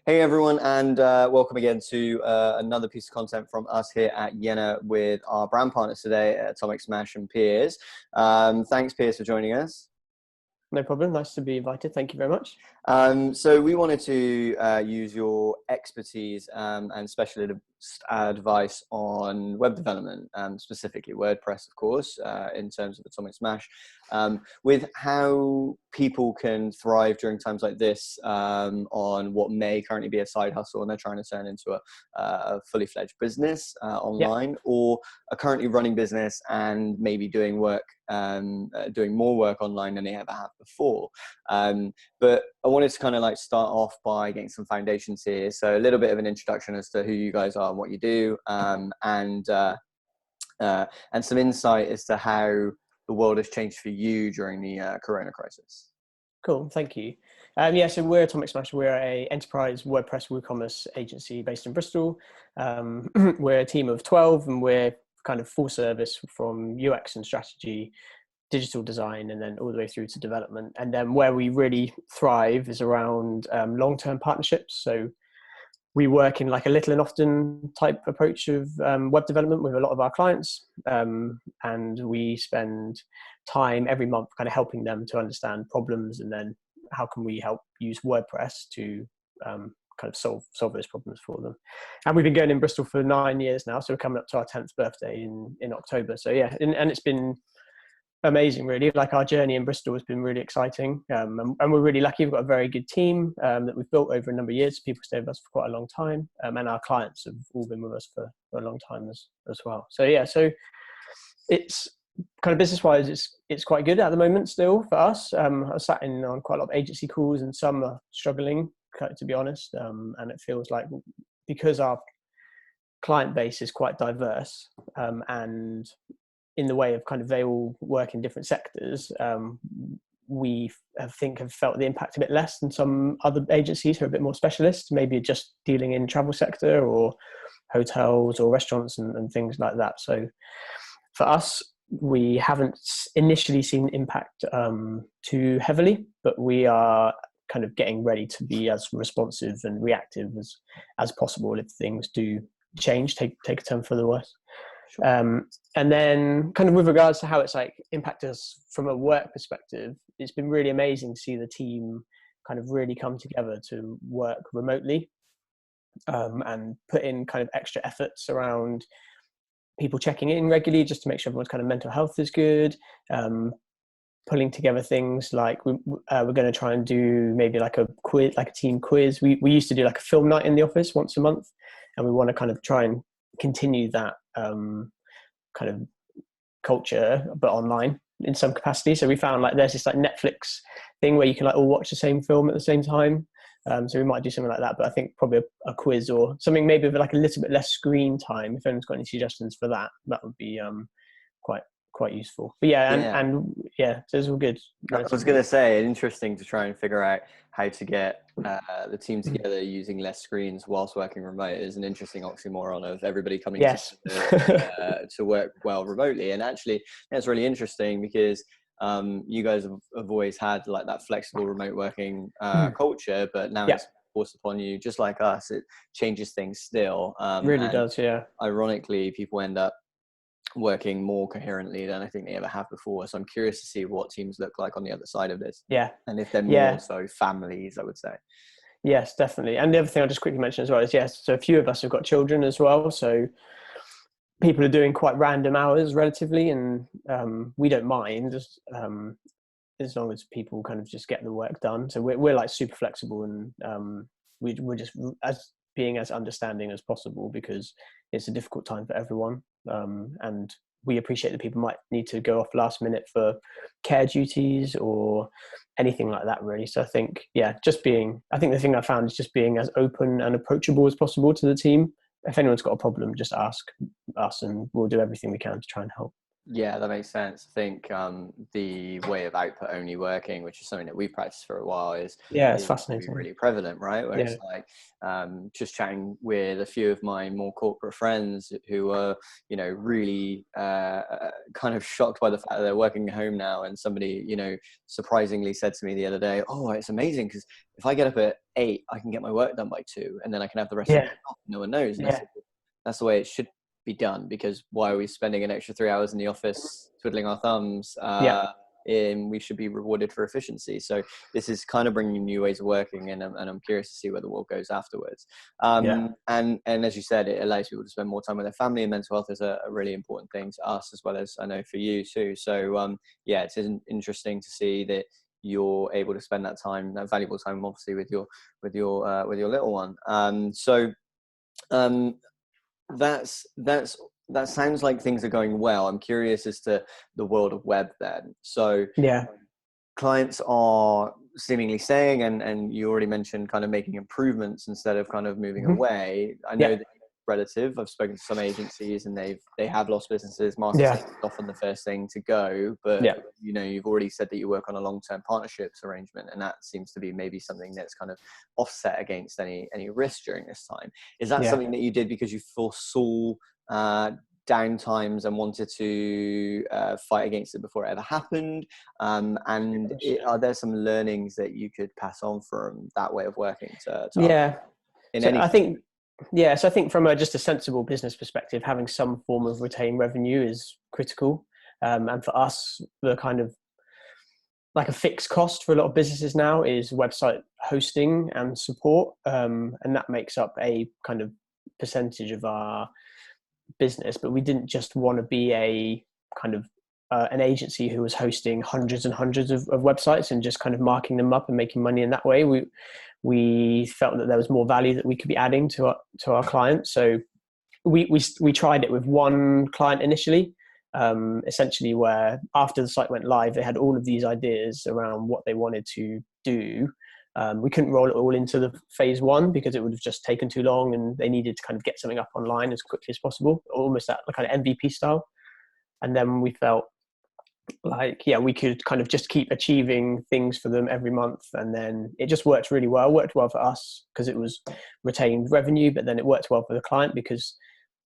Hey everyone, and welcome again to another piece of content from us here at Jena with our brand partners today, Atomic Smash and Piers. Thanks, Piers, for joining us. No problem. Nice to be invited. Thank you very much. So we wanted to use your expertise and specialist advice on web development, specifically WordPress, of course, in terms of Atomic Smash, with how people can thrive during times like this on what may currently be a side hustle and they're trying to turn into a fully fledged business online, or a currently running business and maybe doing work, doing more work online than they ever have before. But I wanted to kind of like start off by getting some foundations here. So a little bit of an introduction as to who you guys are and what you do, and some insight as to how the world has changed for you during the Corona crisis. Cool. Thank you. So we're Atomic Smash. We're a enterprise WordPress WooCommerce agency based in Bristol. We're a team of 12 and we're kind of full service from UX and strategy, digital design, and then all the way through to development. And then where we really thrive is around long-term partnerships. So we work in like a little and often type approach of web development with a lot of our clients. And we spend time every month kind of helping them to understand problems, and then how can we help use WordPress to kind of solve those problems for them. And we've been going in Bristol for 9 years now. So we're coming up to our 10th birthday in October. So yeah, and it's been amazing, really. Like, our journey in Bristol has been really exciting, and we're really lucky. We've got a very good team that we've built over a number of years. People stay with us for quite a long time, and our clients have all been with us for a long time as well. So yeah, so it's kind of business-wise, it's quite good at the moment still for us. I sat in on quite a lot of agency calls, and some are struggling, to be honest, and it feels like, because our client base is quite diverse, and in the way of kind of they all work in different sectors, we have felt the impact a bit less than some other agencies who are a bit more specialist, maybe just dealing in travel sector or hotels or restaurants and things like that. So for us, we haven't initially seen impact too heavily, but we are kind of getting ready to be as responsive and reactive as possible if things do change, take a turn for the worse. Sure. And then kind of with regards to how it's like impacted us from a work perspective, it's been really amazing to see the team kind of really come together to work remotely, and put in kind of extra efforts around people checking in regularly just to make sure everyone's kind of mental health is good, pulling together things like we're going to try and do maybe like a quiz, like a team quiz. We used to do like a film night in the office once a month, and we want to kind of try and continue that kind of culture, but online in some capacity. So we found like there's this like Netflix thing where you can like all watch the same film at the same time. So we might do something like that, but I think probably a quiz or something maybe with like a little bit less screen time. If anyone's got any suggestions for that, that would be quite useful. But yeah, and yeah, so it's all good. I was going to say, interesting to try and figure out how to get the team together using less screens whilst working remote. Is an interesting oxymoron of everybody coming to work well remotely. And actually, that's really interesting because you guys have always had like that flexible remote working culture, but now it's forced upon you, just like us. It changes things still. Really does, yeah. Ironically, people end up working more coherently than I think they ever have before. So I'm curious to see what teams look like on the other side of this. Yeah. And if they're more so families, I would say. Yes, definitely. And the other thing I'll just quickly mention as well is, so a few of us have got children as well. So people are doing quite random hours relatively, and we don't mind as long as people kind of just get the work done. So we're like super flexible, and we're just being as understanding as possible, because it's a difficult time for everyone. And we appreciate that people might need to go off last minute for care duties or anything like that, really. So I think, I think the thing I found is just being as open and approachable as possible to the team. If anyone's got a problem, just ask us and we'll do everything we can to try and help. Yeah, that makes sense. I think the way of output only working, which is something that we've practiced for a while, Yeah, it's is really, fascinating. really prevalent, right? Where Yeah, it's like just chatting with a few of my more corporate friends who are, really kind of shocked by the fact that they're working at home now. And somebody, surprisingly said to me the other day, "Oh, it's amazing because if I get up at 8, I can get my work done by 2, and then I can have the rest of the yeah, day off. No one knows." And I yeah, said, "That's the way it should be done, because why are we spending an extra 3 hours in the office twiddling our thumbs? yeah, We should be rewarded for efficiency." So this is kind of bringing new ways of working, and I'm curious to see where the world goes afterwards. yeah, And as you said, it allows people to spend more time with their family, and mental health is a really important thing to us, as well as I know for you too. So yeah, it's interesting to see that you're able to spend that time, that valuable time, obviously with your little one. Um, that sounds like things are going well. I'm curious as to the world of web then. So yeah. clients are seemingly saying, and you already mentioned kind of making improvements instead of kind of moving Hmm. away. I know Yeah, that relative. I've spoken to some agencies and they have lost businesses. Marketing yeah, is often the first thing to go, but yeah, you've already said that you work on a long-term partnerships arrangement, and that seems to be maybe something that's kind of offset against any risk during this time. Is that yeah. something that you did because you foresaw downtimes and wanted to fight against it before it ever happened? And are there some learnings that you could pass on from that way of working to others Yeah. in So any I sector? think, yeah, so I think from just a sensible business perspective, having some form of retained revenue is critical. And for us, the kind of like a fixed cost for a lot of businesses now is website hosting and support. And that makes up a kind of percentage of our business. But we didn't just want to be a kind of an agency who was hosting hundreds and hundreds of websites and just kind of marking them up and making money in that way. We felt that there was more value that we could be adding to our clients. So we tried it with one client initially, essentially where after the site went live, they had all of these ideas around what they wanted to do. We couldn't roll it all into the phase one because it would have just taken too long, and they needed to kind of get something up online as quickly as possible, almost that kind of MVP style. And then we felt like, yeah, we could kind of just keep achieving things for them every month, and then it just worked really well. It worked well for us because it was retained revenue, but then it worked well for the client because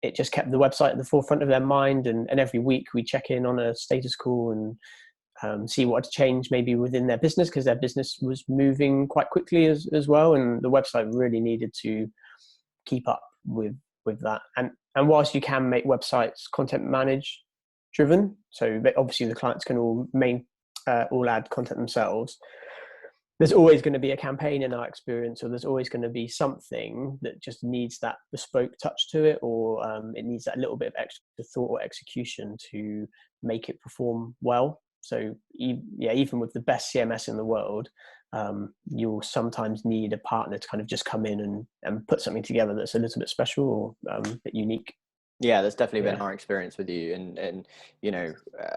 it just kept the website at the forefront of their mind. And every week we check in on a status call and see what had changed maybe within their business, because their business was moving quite quickly as well, and the website really needed to keep up with that. And whilst you can make websites content manage driven, so obviously the clients can all add content themselves, there's always going to be a campaign in our experience, or there's always going to be something that just needs that bespoke touch to it, or it needs that little bit of extra thought or execution to make it perform well. So yeah, even with the best CMS in the world, you'll sometimes need a partner to kind of just come in and put something together that's a little bit special or a bit unique. Yeah, that's definitely been Yeah, our experience with you. And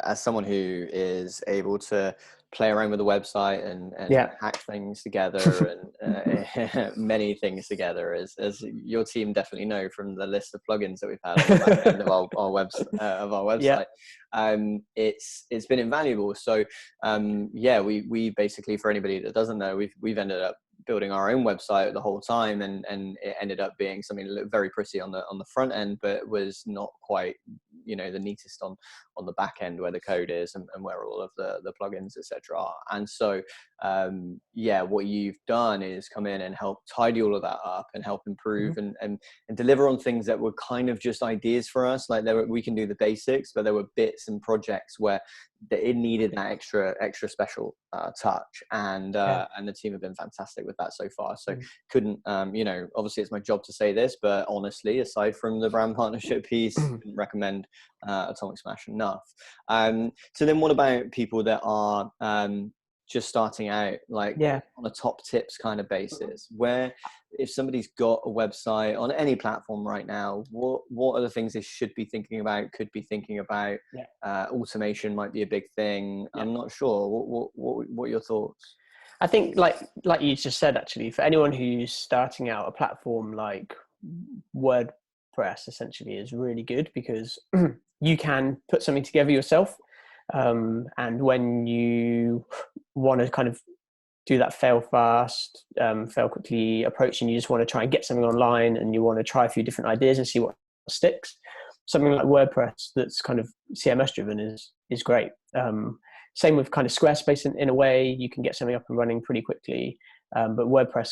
as someone who is able to play around with the website and yeah, hack things together and many things together, as your team definitely know from the list of plugins that we've had on the back end of our yeah. website, it's been invaluable. So yeah, we basically, for anybody that doesn't know, we've ended up building our own website the whole time, and it ended up being something that looked very pretty on the front end, but was not quite the neatest on the back end, where the code is and where all of the plugins etc are. And so yeah, what you've done is come in and help tidy all of that up and help improve Mhm. and deliver on things that were kind of just ideas for us. Like we can do the basics, but there were bits and projects where it needed that extra special touch, and Yeah. the team have been fantastic with that so far. So Mm. couldn't obviously it's my job to say this, but honestly, aside from the brand partnership piece, couldn't recommend Atomic Smash enough. So then what about people that are just starting out, like Yeah. on a top tips kind of basis, where if somebody's got a website on any platform right now, what are the things they should be thinking about, could be thinking about? Yeah. Automation might be a big thing. Yeah. I'm not sure. What are your thoughts? I think like you just said, actually, for anyone who's starting out, a platform like WordPress essentially is really good because you can put something together yourself. And when you want to kind of do that fail fast, fail quickly approach, and you just want to try and get something online and you want to try a few different ideas and see what sticks, something like WordPress that's kind of CMS driven is great. Same with kind of Squarespace in a way. You can get something up and running pretty quickly, but WordPress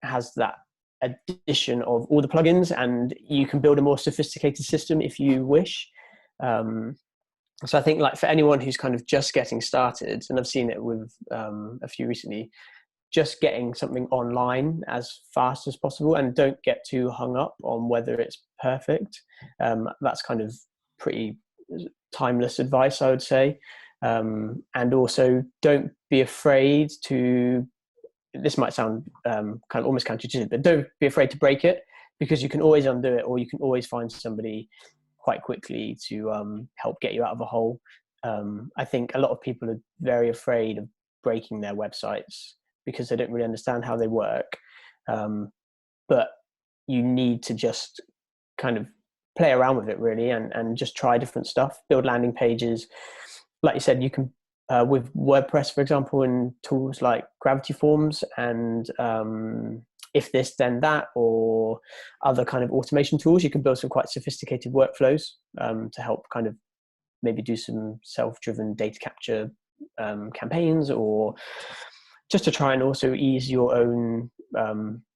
has that addition of all the plugins, and you can build a more sophisticated system if you wish. So I think, like, for anyone who's kind of just getting started, and I've seen it with a few recently, just getting something online as fast as possible, and don't get too hung up on whether it's perfect. That's kind of pretty timeless advice, I would say. And also, don't be afraid to, this might sound kind of almost counterintuitive, but don't be afraid to break it, because you can always undo it, or you can always find somebody quite quickly to help get you out of a hole. I think a lot of people are very afraid of breaking their websites because they don't really understand how they work. But you need to just kind of play around with it, really, and just try different stuff, build landing pages. Like you said, you can, with WordPress, for example, and tools like Gravity Forms and If This Then That, or other kind of automation tools, you can build some quite sophisticated workflows to help kind of maybe do some self-driven data capture campaigns, or just to try and also ease your own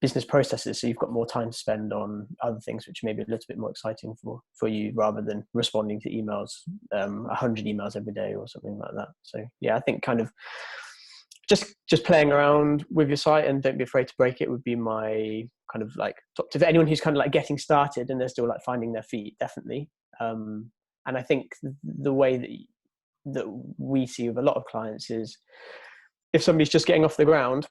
business processes, so you've got more time to spend on other things which may be a little bit more exciting for you, rather than responding to emails, 100 emails every day or something like that. So yeah, I think kind of just playing around with your site, and don't be afraid to break it, would be my kind of like top tip for anyone who's kind of like getting started and they're still like finding their feet, definitely. And I think the way that we see with a lot of clients is, if somebody's just getting off the ground,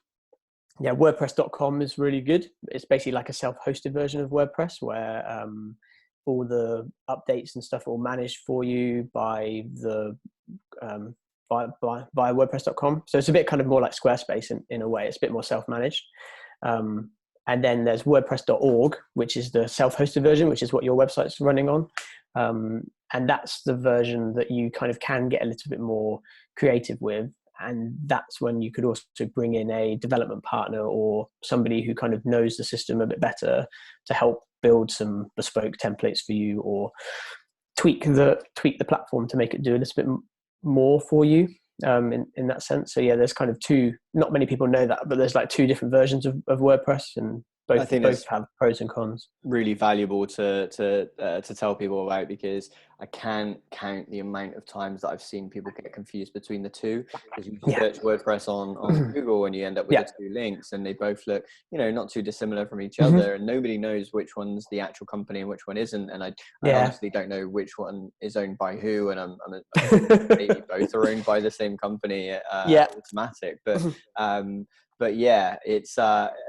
yeah, WordPress.com is really good. It's basically like a self-hosted version of WordPress, where all the updates and stuff are all managed for you by the by WordPress.com. So it's a bit kind of more like Squarespace in a way. It's a bit more self-managed. And then there's WordPress.org, which is the self-hosted version, which is what your website's running on. And that's the version that you kind of can get a little bit more creative with. And that's when you could also bring in a development partner or somebody who kind of knows the system a bit better to help build some bespoke templates for you, or tweak the platform to make it do a little bit more for you in that sense. So yeah, there's kind of two, not many people know that, but there's like two different versions of WordPress, and both have pros and cons. Really valuable to tell people about, because I can't count the amount of times that I've seen people get confused between the two, because you search WordPress on Google and you end up with the two links, and they both look, not too dissimilar from each other, and nobody knows which one's the actual company and which one isn't. And I honestly don't know which one is owned by who, and I'm maybe both are owned by the same company, Automatic, but yeah, it's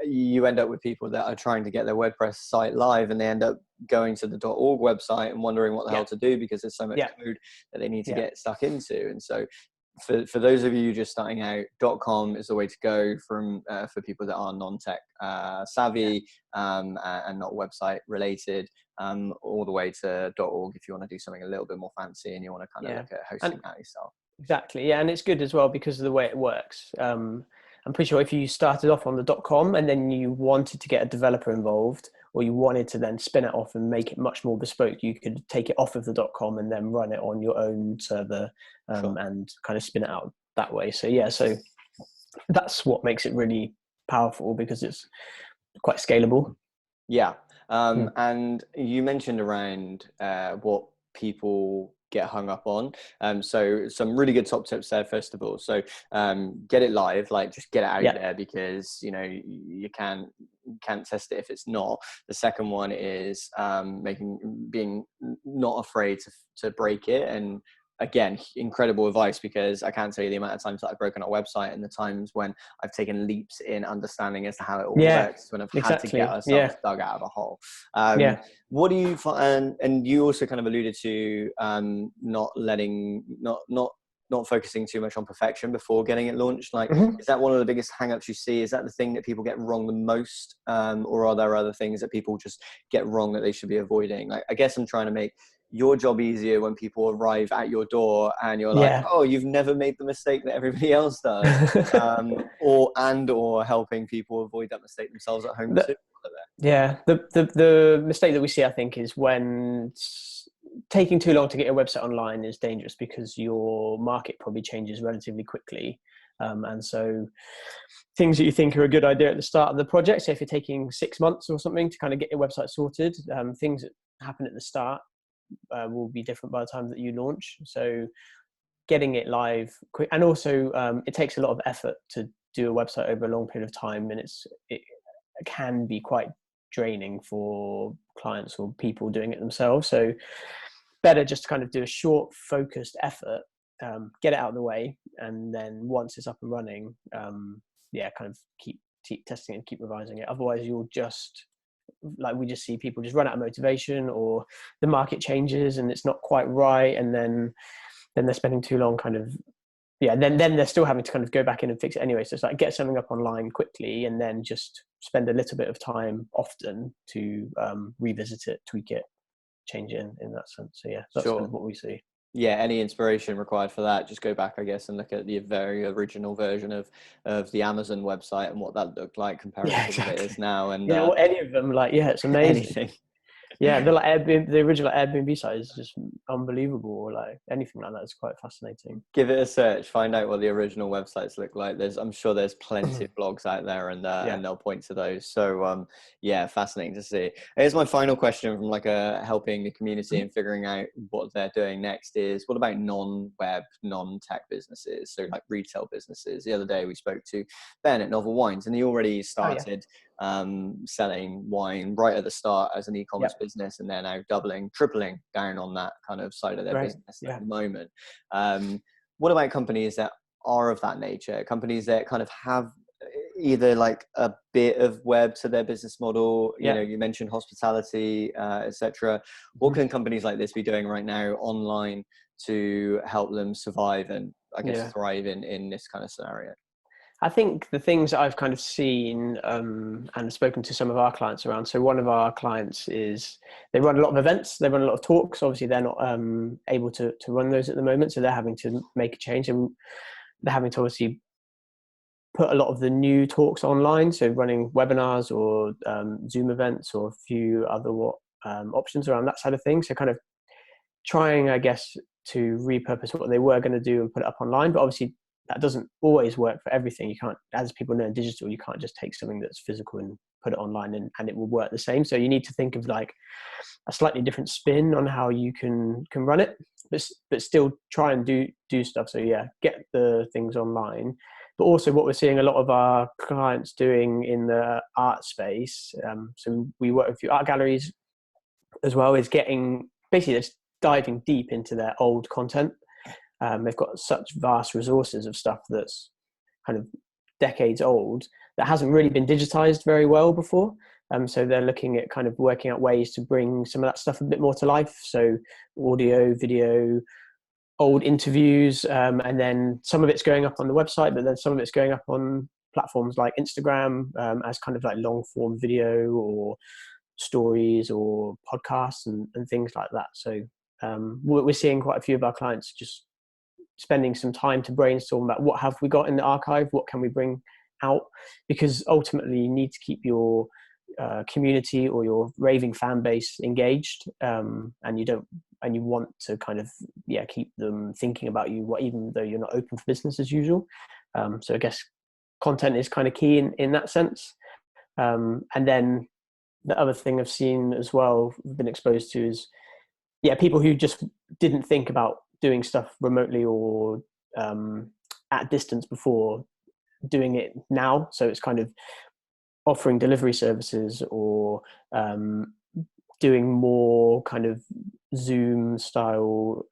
you end up with people that are trying to get their WordPress site live, and they end up going to the .org website and wondering what the hell to do, because there's so much code that they need to get stuck into. And so for those of you just starting out, .com is the way to go for people that are non-tech savvy and not website related, all the way to .org if you want to do something a little bit more fancy and you want to kind of look at hosting that yourself. Exactly, yeah, and it's good as well because of the way it works. I'm pretty sure if you started off on the .com and then you wanted to get a developer involved, or you wanted to then spin it off and make it much more bespoke, you could take it off of the .com and then run it on your own server and kind of spin it out that way. So yeah, so that's what makes it really powerful, because it's quite scalable. Yeah. And you mentioned around what people get hung up on. So some really good top tips there, first of all. So get it live, like just get it out there, because you can't test it if it's not. The second one is being not afraid to break it. And again, incredible advice, because I can't tell you the amount of times that I've broken our website and the times when I've taken leaps in understanding as to how it all works, when I've had to get ourselves dug out of a hole. What do you find? And you also kind of alluded to not focusing too much on perfection before getting it launched. Like, is that one of the biggest hangups you see? Is that the thing that people get wrong the most? Or are there other things that people just get wrong that they should be avoiding? Like, I guess I'm trying to make your job easier when people arrive at your door and you're like, Yeah. oh, you've never made the mistake that everybody else does, or helping people avoid that mistake themselves at home too. Yeah, the mistake that we see, I think, is when taking too long to get your website online is dangerous, because your market probably changes relatively quickly, and so things that you think are a good idea at the start of the project, so if you're taking 6 months or something to kind of get your website sorted, things that happen at the start will be different by the time that you launch. So getting it live quick, and also it takes a lot of effort to do a website over a long period of time, and it can be quite draining for clients or people doing it themselves. So better just to kind of do a short focused effort, get it out of the way, and then once it's up and running, kind of keep testing and keep revising it. Otherwise you'll just, like, we just see people just run out of motivation, or the market changes and it's not quite right, and then they're spending too long kind of, then they're still having to kind of go back in and fix it anyway. So it's like, get something up online quickly and then just spend a little bit of time often to revisit it, tweak it, change it in that sense. So yeah, that's kind of what we see. Yeah, any inspiration required for that, just go back, I guess, and look at the very original version of the Amazon website and what that looked like compared to what it is now. And well, any of them, like, it's amazing. Anything. Yeah, they're like Airbnb, the original Airbnb site is just unbelievable. Or like anything like that is quite fascinating. Give it a search, find out what the original websites look like. I'm sure there's plenty of blogs out there, and they'll point to those. So fascinating to see. Here's my final question from helping the community and figuring out what they're doing next is, what about non-web, non-tech businesses? So like retail businesses. The other day we spoke to Ben at Novel Wines, and he already started selling wine right at the start as an e-commerce business, and they're now doubling, tripling down on that kind of side of their business at the moment. What about companies that are of that nature, companies that kind of have either like a bit of web to their business model? You know, you mentioned hospitality, etc. What can companies like this be doing right now online to help them survive and I guess thrive in this kind of scenario? I think the things that I've kind of seen and spoken to some of our clients around. So one of our clients they run a lot of events, they run a lot of talks. Obviously, they're not able to run those at the moment, so they're having to make a change, and they're having to obviously put a lot of the new talks online. So running webinars or Zoom events or a few other options around that side of things. So kind of trying, I guess, to repurpose what they were going to do and put it up online, but obviously that doesn't always work for everything. You can't, as people know in digital, you can't just take something that's physical and put it online and it will work the same. So you need to think of like a slightly different spin on how you can run it, but still try and do stuff. So get the things online. But also what we're seeing a lot of our clients doing in the art space, so we work with a few art galleries as well, is getting basically just diving deep into their old content. They've got such vast resources of stuff that's kind of decades old that hasn't really been digitized very well before. So they're looking at kind of working out ways to bring some of that stuff a bit more to life. So audio, video, old interviews, and then some of it's going up on the website, but then some of it's going up on platforms like Instagram as kind of like long form video or stories or podcasts and things like that. So we're seeing quite a few of our clients just spending some time to brainstorm about what have we got in the archive, what can we bring out, because ultimately you need to keep your community or your raving fan base engaged, and you want to kind of keep them thinking about you, even though you're not open for business as usual. So I guess content is kind of key in that sense. And then the other thing I've seen as well, been exposed to, is people who just didn't think about doing stuff remotely or at distance before, doing it now. So it's kind of offering delivery services or doing more kind of Zoom style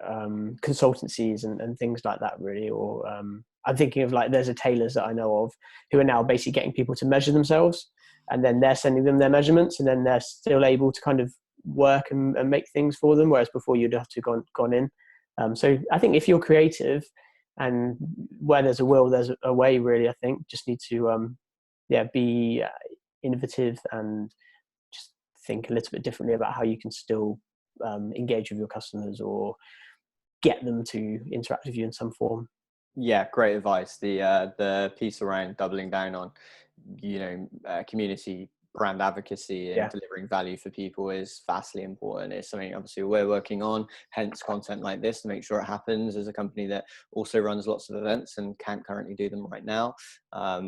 consultancies and things like that, really. Or I'm thinking of like, there's a tailors that I know of who are now basically getting people to measure themselves, and then they're sending them their measurements, and then they're still able to kind of work and make things for them, whereas before you'd have to gone in. So I think if you're creative, and where there's a will, there's a way, really. I think just need to be innovative and just think a little bit differently about how you can still engage with your customers or get them to interact with you in some form. Yeah, great advice. The piece around doubling down on, community brand advocacy and Yeah. delivering value for people is vastly important. It's something obviously we're working on, hence content like this to make sure it happens. As a company that also runs lots of events and can't currently do them right now,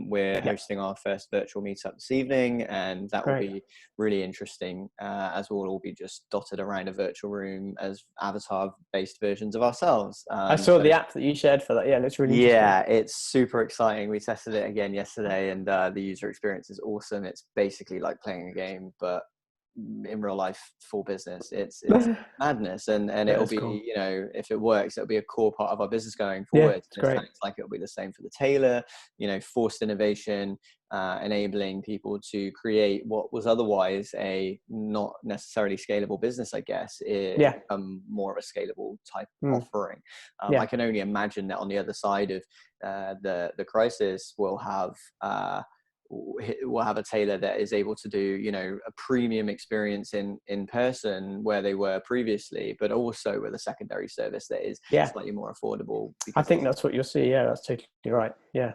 we're hosting our first virtual meetup this evening, and that will be really interesting, as we'll all be just dotted around a virtual room as avatar-based versions of ourselves. I saw the app that you shared for that. Yeah, it looks really interesting. Yeah, it's super exciting. We tested it again yesterday, and the user experience is awesome. It's basically like playing a game, but in real life for business. It's madness, and it'll be cool. if it works, it'll be a core part of our business going Yeah, forward. it's great. It's like it'll be the same for the tailor. Forced innovation, enabling people to create what was otherwise a not necessarily scalable business, I guess, become more of a scalable type offering. I can only imagine that on the other side of the crisis, we'll have a tailor that is able to do a premium experience in person where they were previously, but also with a secondary service that is slightly more affordable. I think that's what you'll see. Yeah, that's totally right. Yeah.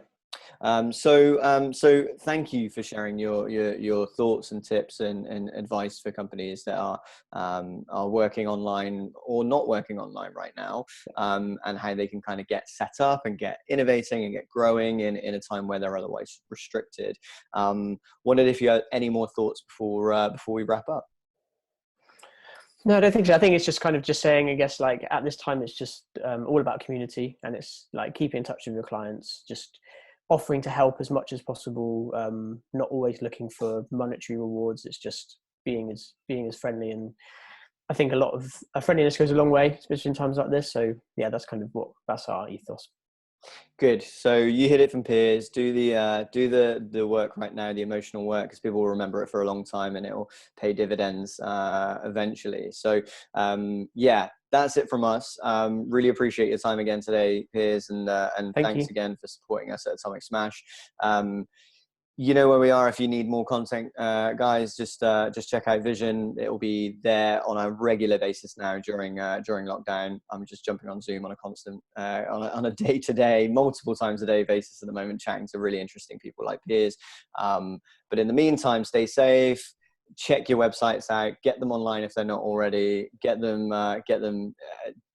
So thank you for sharing your thoughts and tips and advice for companies that are working online or not working online right now, and how they can kind of get set up and get innovating and get growing in a time where they're otherwise restricted. Wondered if you had any more thoughts before we wrap up. No, I don't think so. I think it's just kind of just saying, I guess, like at this time, it's just all about community, and it's like keeping in touch with your clients, just offering to help as much as possible, not always looking for monetary rewards. It's just being as friendly, and I think a lot of friendliness goes a long way, especially in times like this. So yeah, that's our ethos. Good. So you hit it from Piers. Do the work right now, the emotional work, because people will remember it for a long time, and it will pay dividends eventually. So that's it from us. Really appreciate your time again today, Piers, and thanks again for supporting us at Atomic Smash. You know where we are if you need more content, guys. Just check out Vision. It will be there on a regular basis now during lockdown. I'm just jumping on Zoom on a constant, on a day-to-day, multiple times a day basis at the moment, chatting to really interesting people like Piers. But in the meantime, stay safe. Check your websites out. Get them online if they're not already. Get them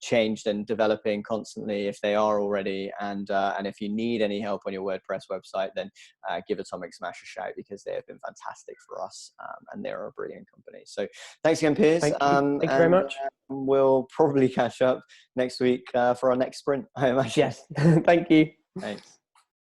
changed and developing constantly if they are already. And if you need any help on your WordPress website, then give Atomic Smash a shout, because they have been fantastic for us, and they're a brilliant company. So thanks again, Piers. Thank you very much. We'll probably catch up next week for our next sprint, I imagine. Yes. Thank you. Thanks.